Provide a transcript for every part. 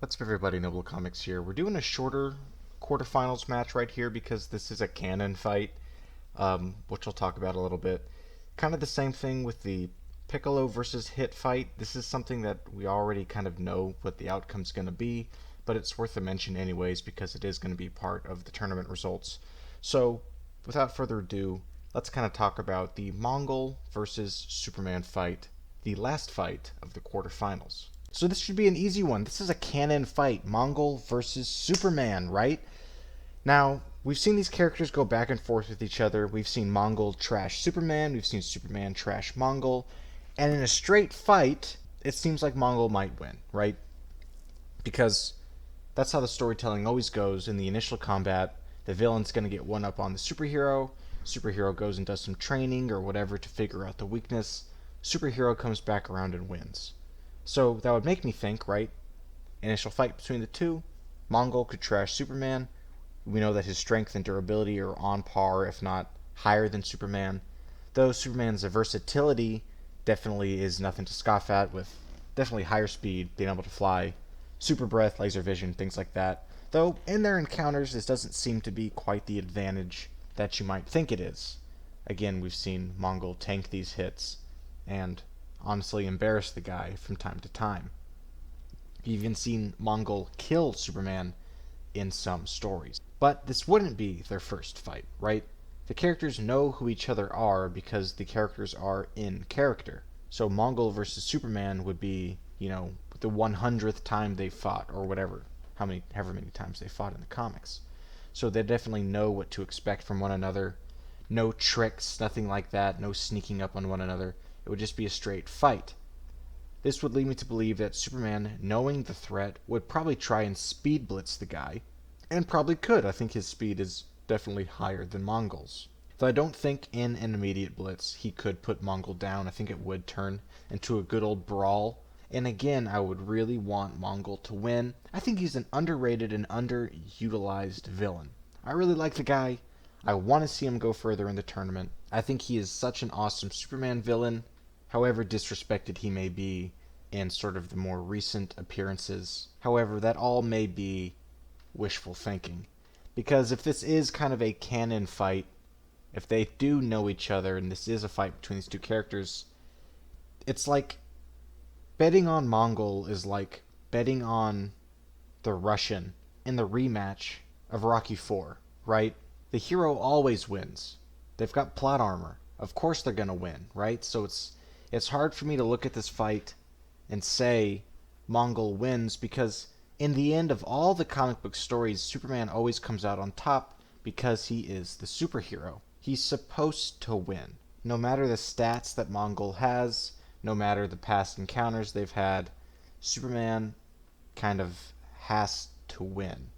What's up, everybody? Noble Comics here. We're doing a shorter quarterfinals match right here because this is a canon fight, which I'll talk about a little bit. Kind of the same thing with the Piccolo versus Hit fight. This is something that we already kind of know what the outcome's going to be, but it's worth a mention anyways because it is going to be part of the tournament results. So, without further ado, let's kind of talk about the Mongul versus Superman fight, the last fight of the quarterfinals. So this should be an easy one. This is a canon fight. Mongul versus Superman, right? Now, we've seen these characters go back and forth with each other. We've seen Mongul trash Superman. We've seen Superman trash Mongul. And in a straight fight, it seems like Mongul might win, right? Because that's how the storytelling always goes. In the initial combat, the villain's going to get one up on the superhero. Superhero goes and does some training or whatever to figure out the weakness. Superhero comes back around and wins. So that would make me think, right? Initial fight between the two. Mongul could trash Superman. We know that his strength and durability are on par, if not higher than Superman. Though Superman's versatility definitely is nothing to scoff at, with definitely higher speed, being able to fly, super breath, laser vision, things like that. Though in their encounters, this doesn't seem to be quite the advantage that you might think it is. Again, we've seen Mongul tank these hits, and honestly embarrass the guy from time to time. You've even seen Mongul kill Superman in some stories. But this wouldn't be their first fight, right? The characters know who each other are because the characters are in character. So Mongul versus Superman would be, the 100th time they fought, or whatever, however many times they fought in the comics. So they definitely know what to expect from one another. No tricks, nothing like that, no sneaking up on one another. It would just be a straight fight. This would lead me to believe that Superman, knowing the threat, would probably try and speed blitz the guy, and probably could. I think his speed is definitely higher than Mongul's. Though I don't think in an immediate blitz he could put Mongul down. I think it would turn into a good old brawl. And again, I would really want Mongul to win. I think he's an underrated and underutilized villain. I really like the guy. I want to see him go further in the tournament. I think he is such an awesome Superman villain, however disrespected he may be in sort of the more recent appearances. However, that all may be wishful thinking. Because if this is kind of a canon fight, if they do know each other and this is a fight between these two characters, it's like betting on Mongul is like betting on the Russian in the rematch of Rocky 4, right? The hero always wins. They've got plot armor. Of course they're going to win, right? So it's hard for me to look at this fight and say Mongul wins because in the end of all the comic book stories, Superman always comes out on top because he is the superhero. He's supposed to win. No matter the stats that Mongul has, no matter the past encounters they've had, Superman kind of has to win.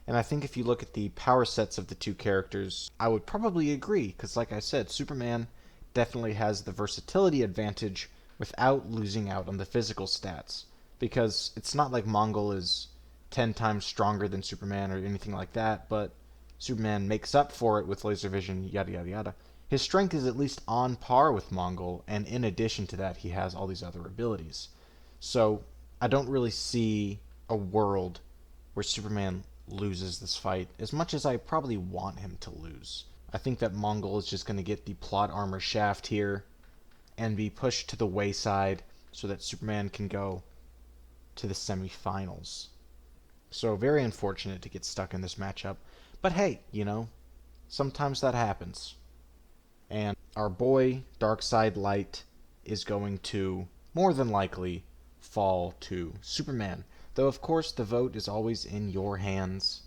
And I think if you look at the power sets of the two characters, I would probably agree, because like I said, Superman definitely has the versatility advantage without losing out on the physical stats. Because it's not like Mongul is 10 times stronger than Superman or anything like that, but Superman makes up for it with laser vision, yada yada yada. His strength is at least on par with Mongul, and in addition to that, he has all these other abilities. So I don't really see a world where Superman loses this fight, as much as I probably want him to lose. I think that Mongul is just going to get the plot armor shaft here and be pushed to the wayside so that Superman can go to the semifinals. So very unfortunate to get stuck in this matchup. But hey, sometimes that happens. And our boy, Darkseid Light, is going to, more than likely, fall to Superman. Though, of course, the vote is always in your hands.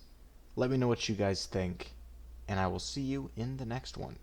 Let me know what you guys think, and I will see you in the next one.